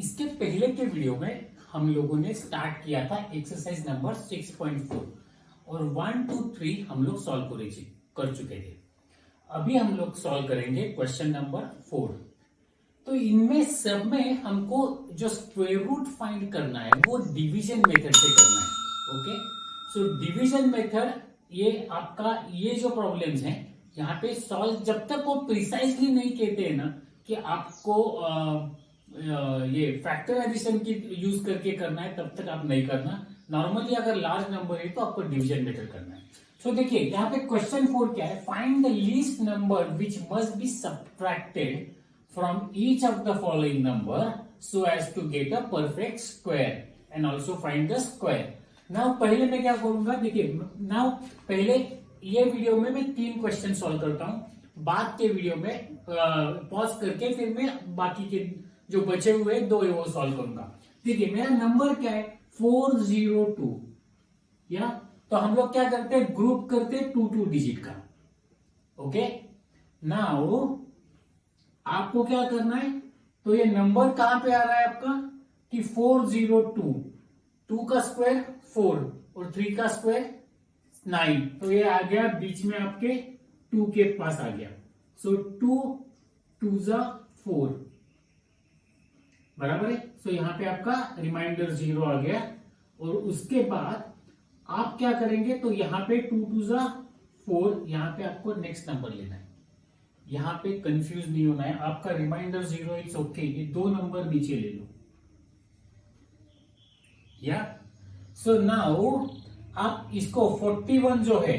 इसके पहले के वीडियो में हम लोगों ने स्टार्ट किया था एक्सरसाइज नंबर 6.4 और 1, 2, 3 हम लोग सॉल्व कर चुके थे। अभी हम लोग सॉल्व करेंगे क्वेश्चन नंबर 4। तो इनमें सब में हमको जो स्क्वायर रूट फाइंड करना है वो डिवीजन मेथड से करना है। ओके, सो डिवीजन मेथड ये आपका ये जो प्रॉब्लम्स हैं यहाँ पे सॉल्व जब तक वो प्रिसाइजली नहीं कहते हैं ना कि आपको ये फैक्टर एडिशन की यूज करके करना है, तब तक आप नहीं करना। नॉर्मली अगर लार्ज नंबर है तो आपको डिवीजन मेथड करना है। सो देखिए यहाँ पे क्वेश्चन 4 क्या है, find the least number which must be subtracted from each of the following number so as to get a perfect square and also find the square. Now पहले मैं क्या करूंगा, देखिए now पहले ये वीडियो में मैं 3 क्वेश्चन सॉल्व करता हूं, बाद के वीडियो में पॉज करके फिर मैं बाकी के जो बचे हुए 2 है वो सॉल्व करूंगा। देखिए मेरा नंबर क्या है 402, या तो हम लोग क्या करते हैं ग्रुप करते हैं 2 डिजिट का। ओके, नाउ आपको क्या करना है, तो ये नंबर कहां पे आ रहा है आपका कि 402, 2 का स्क्वायर 4 और 3 का स्क्वायर 9, तो ये आ गया बीच में आपके 2 के पास आ गया। सो 2 2 जा 4 बराबर है। सो यहां पे आपका रिमाइंडर 0 आ गया और उसके बाद आप क्या करेंगे, तो यहां पे 2 2 जा 4, यहां पे आपको नेक्स्ट नंबर लेना है। यहां पे कंफ्यूज नहीं होना है, आपका रिमाइंडर 0 इट्स ओके, ये 2 नंबर नीचे ले लो। या सो नाउ आप इसको 41 जो है,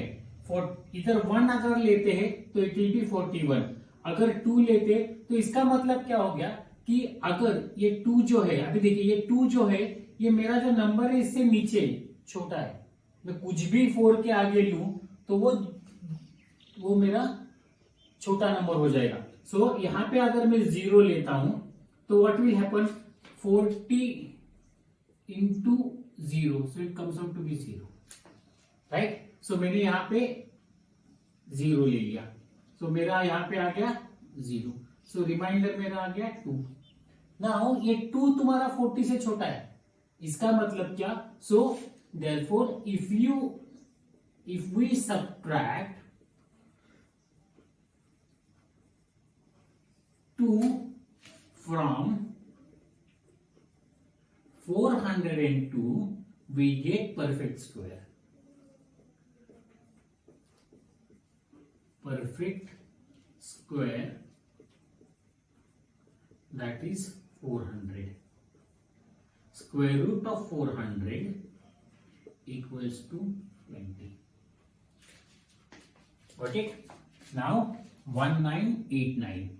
इधर 1 अगर लेते हैं तो इट विल बी 41, अगर 2 लेते तो इसका मतलब क्या हो गया कि अगर ये 2 जो है, अभी देखिए ये 2 जो है ये मेरा जो नंबर है इससे नीचे छोटा है, मैं कुछ भी 4 के आगे लूं तो वो मेरा छोटा नंबर हो जाएगा। सो यहां पे अगर मैं 0 लेता हूं तो what will happen, 40 into 0, so it comes out to be 0, right. So मैंने यहां पे 0 ले लिया, सो मेरा यहां पे आ गया 0, सो रिमाइंडर मेरा आ गया 2। नाउ ये 2 तुम्हारा 40 से छोटा है, इसका मतलब क्या, so therefore if we subtract 2 from 402 we get perfect square. Perfect square, that is 400. Square root of 400 equals to 20. Got it? Now 1989.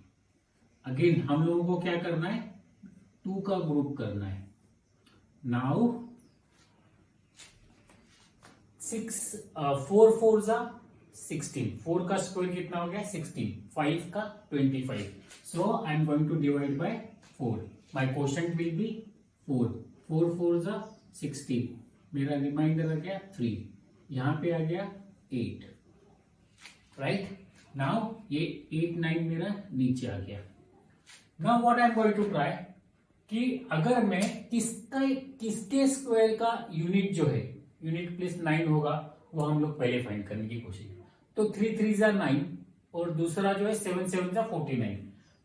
Again हम लोगों को क्या करना है, 2 का ग्रुप करना है। नाउ 4 4 जा 16, 4 का स्क्वायर कितना हो गया 16, 5 का 25, so I am going to divide by 4, my quotient will be 4, 4 4 जा 16, मेरा रिमाइंडर आ गया 3, यहां पे आ गया 8, राइट। नाउ ये 8 9 मेरा नीचे आ गया। Now what I am going to try कि अगर मैं किसके स्क्वायर का यूनिट जो है, यूनिट प्लस 9 होगा, वो हम लोग पहले फाइंड करने की कोशिश। तो 3 3 जा 9 और दूसरा जो है 7 7 जा 49।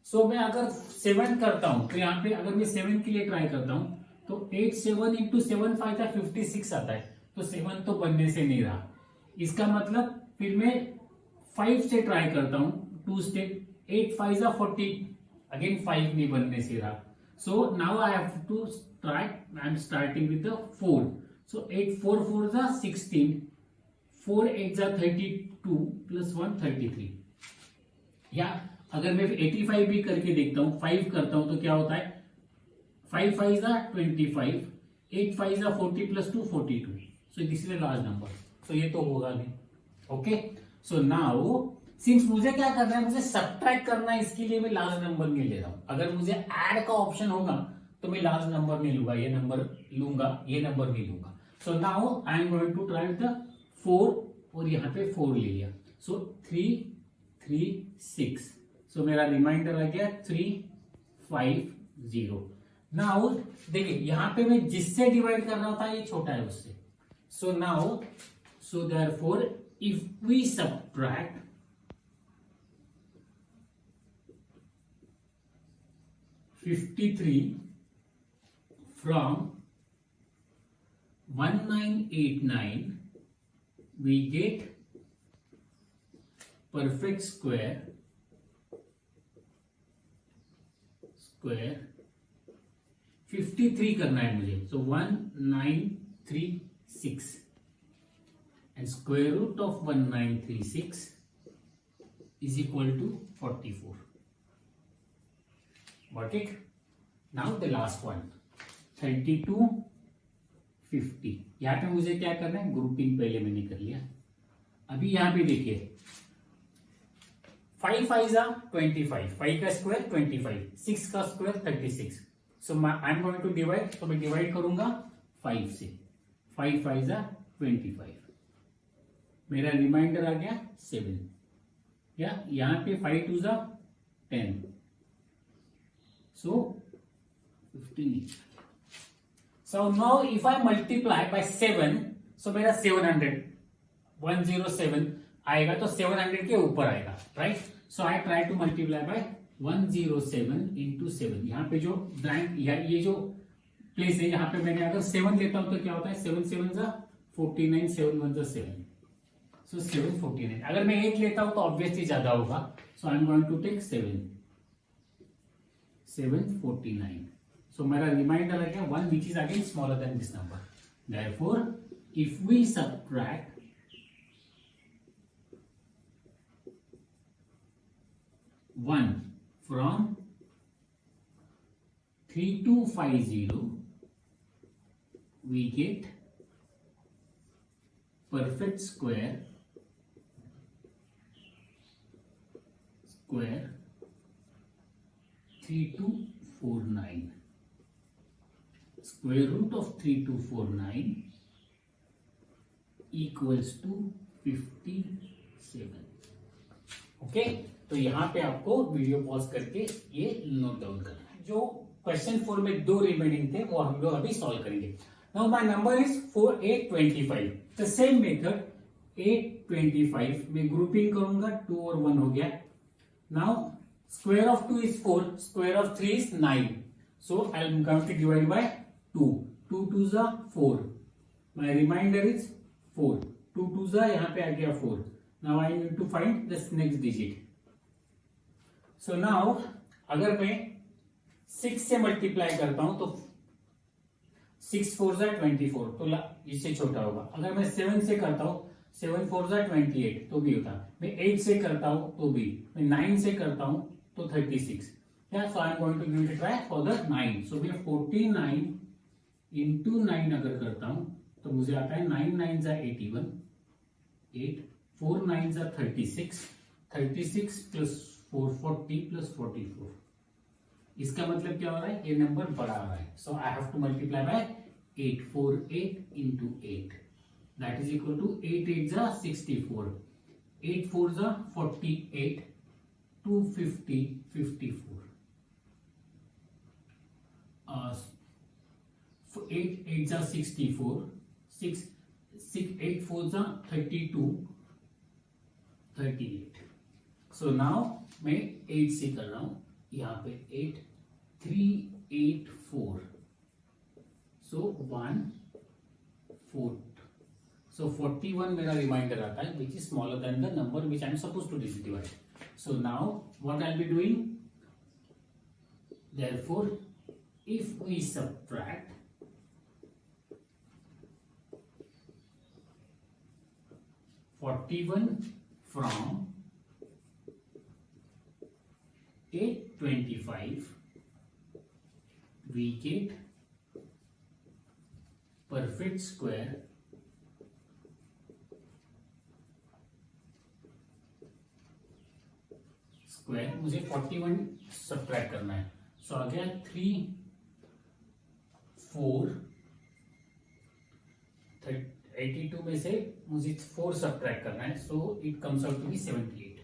सो मैं अगर 7 करता हूं तो यहाँ पे अगर मैं 7 के लिए ट्राई करता हूं तो 8 7 इंटू 7 5 जा 56 आता है, तो 7 तो बनने से नहीं रहा। इसका मतलब फिर मैं 5 से ट्राई करता हूं, 2 स्टेप, 8 5 जा 40, अगेन 5 नहीं बनने से रहा। So now I have to try, I am starting with 4, so 8 4 4 जा 16, 4 8 जा 32 प्लस 1 33। या अगर मैं 85 भी करके देखता हूं, 5 करता हूं तो क्या होता है, 5 5 जा 25, 8 5 जा 40 plus 2 42, so this is a large number, so ये तो होगा नहीं। ओके, सो नाउ सिंस मुझे क्या करना है, मुझे सब्ट्रैक्ट करना है, इसके लिए मैं लार्ज नंबर नहीं ले रहा हूं। अगर मुझे ऐड का ऑप्शन होगा तो मैं लार्ज नंबर नहीं लूंगा, ये नंबर लूंगा, ये नंबर नहीं लूंगा। So now I am going to try the 4 और यहाँ पे 4 ले लिया, सो 3 3 6, सो मेरा रिमाइंडर आ गया 3 5 0। नाउ देखिए यहां पे मैं जिससे डिवाइड कर रहा था ये छोटा है उससे. So now so therefore if we subtract 53 from 1989, we get perfect square 53 करना है मुझे. So 1936 and square root of 1936 is equal to 44. Got it? Now the last one 32 50. यहां पे मुझे क्या करना है, ग्रुपिंग पहले मैंने कर लिया. अभी यहां पे देखिए 5 5 जा 25, 5 का स्क्वायर 25, 6 का square 36. So I am going to divide. तो मैं डिवाइड करूंगा 5 से. 5 5 जा 25. मेरा रिमाइंडर आ गया 7. या यहां पे 5 2 जा 10. सो 15. So now if I multiply by 7, so मेरा 700 107 आएगा, तो 700 के ऊपर आएगा, right. So I try to multiply by 107 into 7. यहाँ पे जो ब्लैंक ये जो प्लेस है यहाँ पे मैंने अगर 7 लेता हूं तो क्या होता है, 7 7 जा 49, 7 1 जा 7. सो 749. अगर मैं 8 लेता हूं तो ऑब्वियसली ज्यादा होगा. So I am going to take 749. So मेरा रिमाइंडर है क्या 1 which is again smaller than this number. Therefore, if we subtract 1 from 3250, we get perfect square 3249. Square root of 3249 equals to 57. Okay, तो यहां पे आपको video pause करके ये note down करना है. जो क्वेश्चन 4 में 2 रिमेनिंग थे वो हम लोग अभी सॉल्व करेंगे. Now my number is 4825. The same method 825 में ग्रुपिंग करूंगा. 2 और 1 हो गया. Now square of 2 is 4, square of 3 is 9. So I am going to divide by 2. 2 2s are 4. My remainder is 4. 2 2s are यहाँ पे आ गया 4. Now I need to find this next digit. So now अगर मैं 6 से multiply करता हूं तो 6 4s are 24, तो इससे छोटा होगा. अगर मैं 7 से करता हूं 7 4s are 28, तो भी होता. मैं 8 से करता हूं तो भी. मैं 9 से करता हूं तो 36. Yeah, so I am going to give it a try for the 9. So we have 49 into 9 अगर करता हूं तो मुझे आता है 9 9s are 81, 8 4 9s are 36, 36 plus 4 40 plus 44. इसका मतलब क्या हो रहा है, ये नंबर बड़ा आ रहा है. So I have to multiply by 848 into 8. That is equal to 8 8s are 64, 8 4s are 48, 250 54. 8 8s are 64, 6 8 4s are 32, 38. So now मैं 8 से कर रहा हूं. यहाँ पे 8 3 8 4. So 1 4. So 41 मेरा रिमाइंडर आता है, which is smaller than the number which I am supposed to divide. So now what I'll be doing? Therefore, if we subtract 41 from 825, we get perfect square मुझे 41 सब्ट्रैक्ट करना है. सो आ गया 3 4 82 में से मुझे 4 सब्ट्रैक्ट करना है. So it comes out to be 78.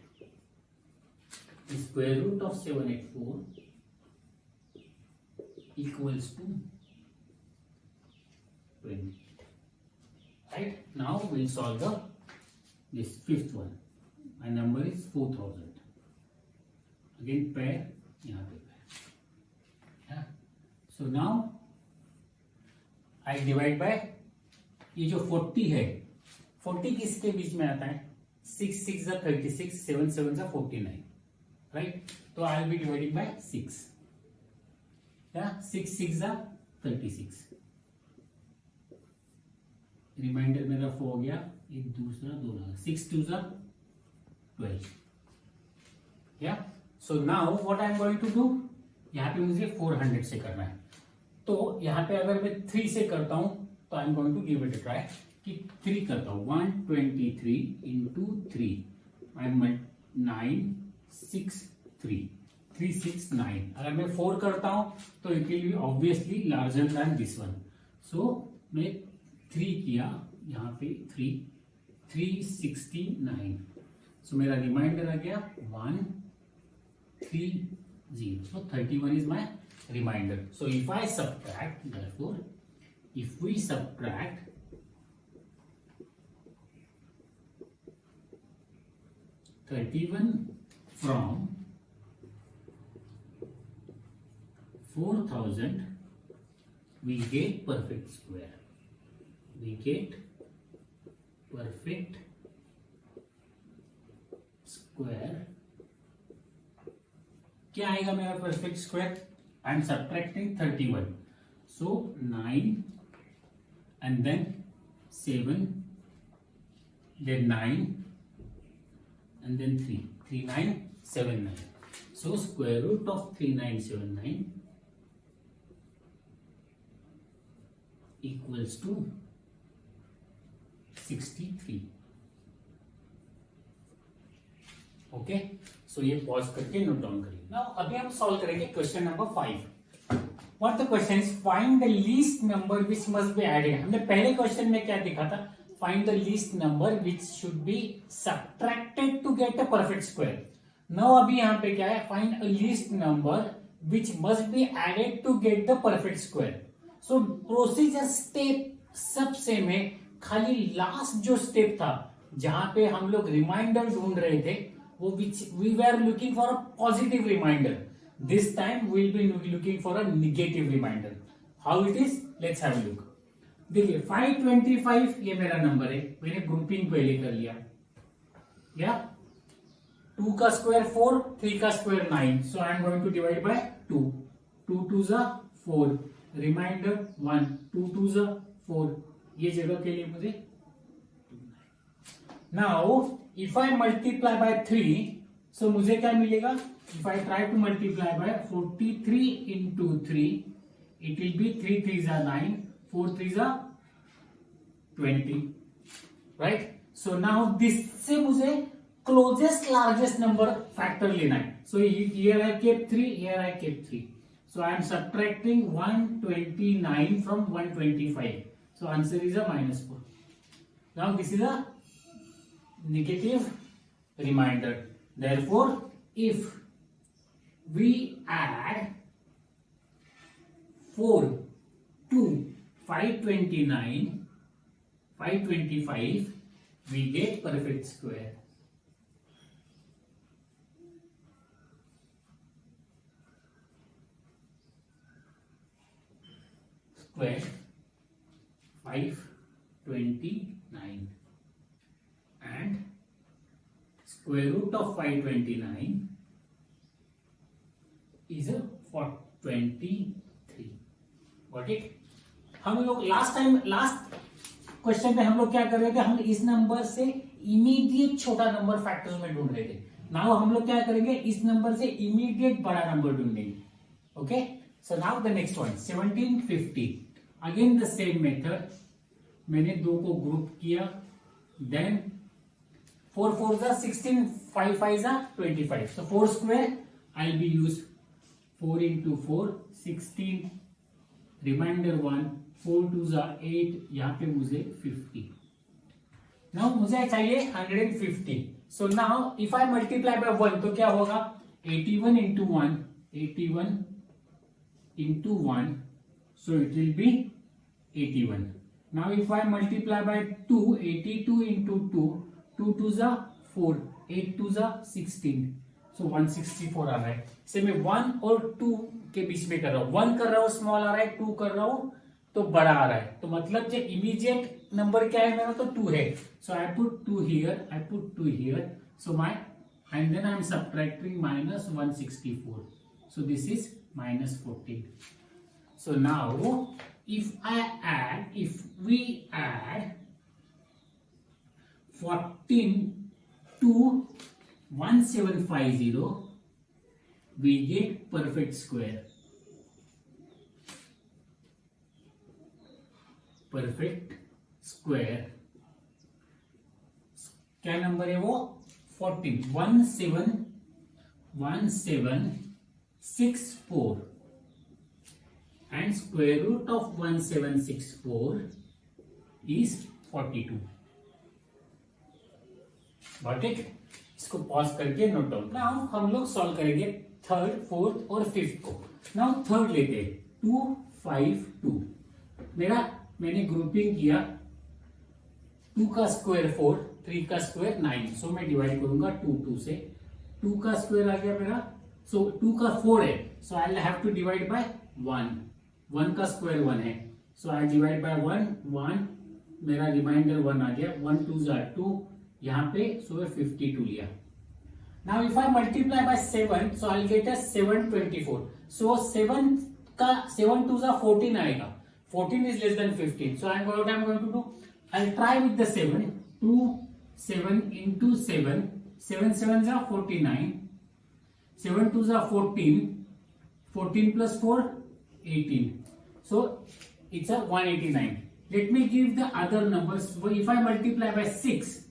Square root of 784 equals to 20. Right? Now we'll solve this fifth one. My number is 4000. Again pair, यहाँ पे pair. So now I divide by, ये जो 40 है, 40 किसके बीच में आता है? 6 6 जा 36, 7 7 जा 49, राइट? तो I will be dividing by 6. 6 6 जा 36. रिमाइंडर मेरा 4 हो गया, एक दूसरा 2 लगा, 6 2 जा 12. या so now what I am going to do, यहाँ पे मुझे 400 से करना है. तो यहाँ पे अगर मैं 3 से करता हूं तो I am going to give it a try कि 3 करता हूं. 123 इंटू 3 आई एम 963 369. अगर मैं 4 करता हूं तो it will be obviously larger than this one. So मैं 3 किया, यहाँ पे 369. सो मेरा रिमाइंडर आ गया 130. सो 31 is my reminder. So if I subtract, therefore if we subtract 31 from 4000, we get perfect square. We get perfect square. क्या आएगा मेरा perfect square? I am subtracting 31. So 9 and then 7, then 9 and then 3. 3979. So square root of 3979 equals to 63. Okay, सो ये pause करके note down करिए. Now अभी हम solve करेंगे question number 5. What the question is, find the least number which must be added. हमने पहले question में क्या देखा था? Find the least number which should be subtracted to get a perfect square. Now अभी यहाँ पे क्या है? Find a least number which must be added to get the perfect square. So procedure step सब सेम है, खाली last जो step था जहां पे हम लोग रिमाइंडर ढूंढ रहे थे, वो which we were looking for a positive reminder. This time we will be looking for a negative reminder. How it is? Let's have a look. देखिए 525 ये मेरा नंबर है, मैंने ग्रुपिंग पहले कर लिया. या 2 का स्क्वायर 4, 3 का square 9. So I am going to divide by 2. 2 2 जा 4, रिमाइंडर 1, 2 2 जा 4. ये जगह के लिए मुझे now if I multiply by 3, so मुझे क्या मिलेगा? If I try to multiply by 43 into 3, it will be 3 3s are 9, 4 3s are 20, right? So now this से मुझे closest largest number factor लेना है. So here I kept 3, here I kept 3. So I am subtracting 129 from 125. So answer is a -4. Now this is a negative reminder. Therefore, if we add 4 to 525, we get perfect square. Square 529. And square root of 529 is a 23. Got it? हम लोग last question में हम लोग क्या कर रहे थे? हम इस नंबर से इमीडिएट छोटा नंबर फैक्टर्स में ढूंढ रहे थे. नाउ हम लोग क्या करेंगे? इस नंबर से इमीडिएट बड़ा नंबर ढूंढेंगे. Okay, so now the next one 1750. Again the same method. मैंने 2 को ग्रुप किया, देन 4 4 जा 16, 5 5 जा 25. So 4 square I'll be use 4 into 4 16, remainder 1, 4 2 जा 8, यहाँ पे मुझे 50. Now मुझे चाहिए 150. So now if I multiply by 1 तो क्या होगा? 81 into 1, 81 into 1, so it will be 81. Now if I multiply by 2, 82 into 2, 2 2 जा 4, 8 2 जा 16, so 164 आ रहा है. से मैं 1 और 2 के बीच में कर रहा हूँ. 1 कर रहा हूँ स्मॉल आ रहा है, 2 कर रहा हूँ तो बड़ा आ रहा है. तो मतलब जो इमीडिएट नंबर क्या है मेरा, तो 2 है. So I put 2 here, I put 2 here. So my and then I am subtracting minus 164. So this is minus 14. So now if we add 14 to 1750, we get perfect square. Perfect square. क्या number है वो? 14. 1764 and square root of 1764 is 42. Got it? इसको pause करके note down. Now हम लोग solve करेंगे third, fourth और fifth को. नाउ थर्ड लेते हैं. 2 5 2. मैंने ग्रुपिंग किया. 2 का स्क्वायर 4, 3 का स्क्वायर 9. सो मैं डिवाइड करूंगा 2 से. 2 का स्क्वायर आ गया मेरा. सो 2 का 4 है, so I have to divide by 1. 1 का स्क्वायर 1 है, सो आई डिवाइड बाय 1. मेरा रिमाइंडर 1 आ गया. 1 2 जा 2, यहाँ पे सो 52 लिया. Now if I multiply by 7, so I get a 724. सो 7 2 जा 14 आएगा. 14 is less than 15. So what I'm going to do? I'll try with the 7. 2 7 into 7. 7 7 जा 49. 7 2 जा 14. 14 plus 4 18. So it's a 189. Let me give the other numbers. So if I multiply by 6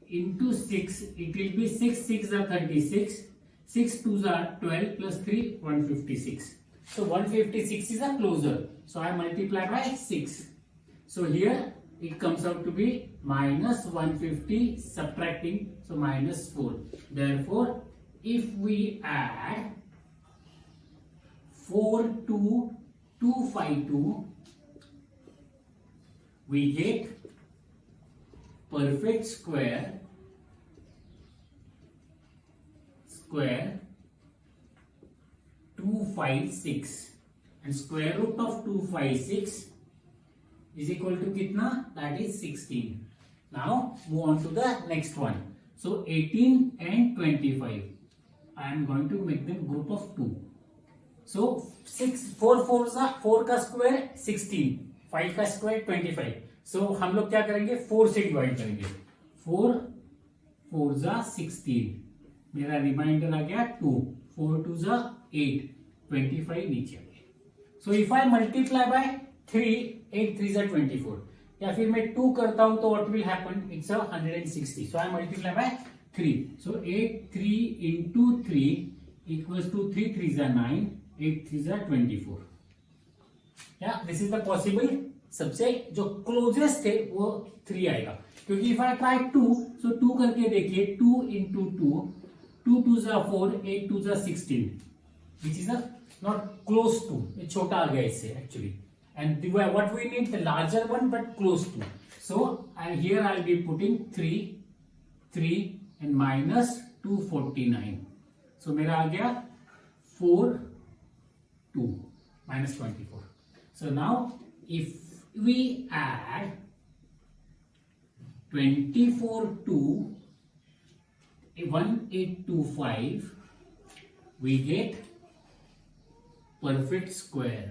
into 6, it will be 6 6 are 36. 6 2s are 12 plus 3 156. So 156 is a closer. So I multiply by 6. So here it comes out to be minus 150 subtracting, so minus 4. Therefore, if we add 4 to 252, we get perfect square 256, and square root of 256 is equal to kitna? That is 16. Now move on to the next one. So 18 and 25. I am going to make them group of 2. So 4 का square 16, 5 का square 25. So हम लोग क्या करेंगे? 4 से divide करेंगे. 4 4 जा 16. मेरा रिमाइंडर आ गया 2. 4 2 जा 8. 25 नीचे आ गया. So if I multiply by 3, 8 3 जा 24. या फिर मैं 2 करता हूं तो what will happen? It's 160. So I multiply by 3. So 8 3 into 3 equals to 3 3 जा 9. 8 3 जा 24. या दिस इज द पॉसिबल. सबसे जो क्लोजेस्ट है वो 3 आएगा, क्योंकि इफ आई ट्राई 2, सो 2 करके देखिए. 2 into 2, 2 2 जा 4, 8 2 जा 16, which is not close to. ये छोटा आ गया इससे actually. And what we need, the larger one but close to. So here I'll be putting 3 and minus 249. So मेरा आ गया 4 2 minus 24. So now if we add 24 to 1825, we get perfect square.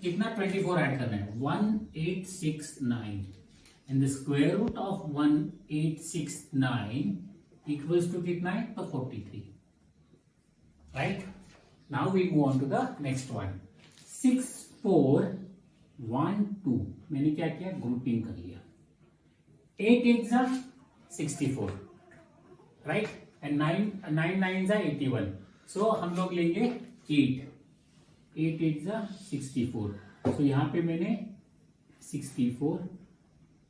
कितना 24 add करना है? 1869. and the square root of 1869 equals to कितना है? तो 43. right? Now we move on to the next one. 6412. मैंने क्या किया? ग्रुपिंग कर लिया. 8 8 जा 64, right? and 9 9 जा 81. so हम लोग लेंगे 8 8 जा 64. so यहाँ पे मैंने 64,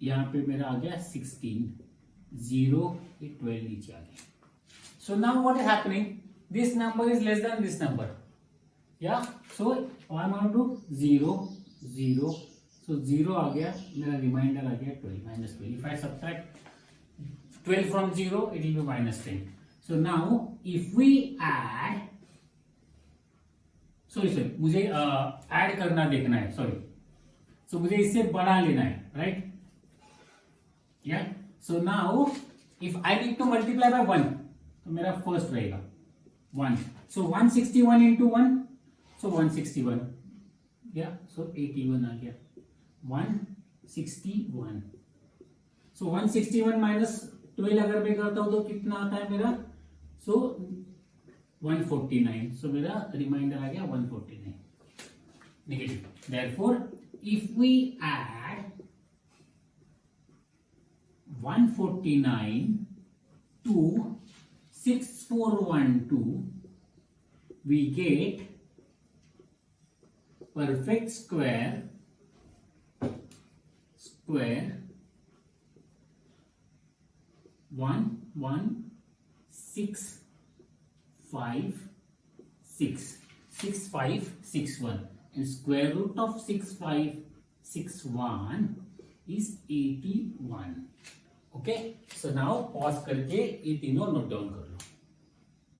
यहाँ पे मेरा आ गया 16. 0, ये 12 नीचे आ गया. So now what is happening? This number is less than this number. Yeah. So I'm going to 0, 0. So 0 आ गया, मेरा रिमाइंडर आ गया 12, minus 12. If I subtract 12 from 0, it will be minus 10. So now if we add, sorry, मुझे add करना देखना है, sorry. So मुझे इससे बड़ा लेना है, right? Yeah. So now if I need to multiply by 1, तो मेरा फर्स्ट रहेगा 1. So 161 into 1, so 161. Yeah. So 81 आ गया. 161. So 161 minus 12 अगर मैं करता हूं तो कितना आता है मेरा? So 149. So मेरा रिमाइंडर आ गया 149. Negative. Therefore, if we add 149 to 6412, we get perfect square 6561, and square root of 6561 is 81. Okay, so now pause करके ये तीनों नोट डाउन कर लो.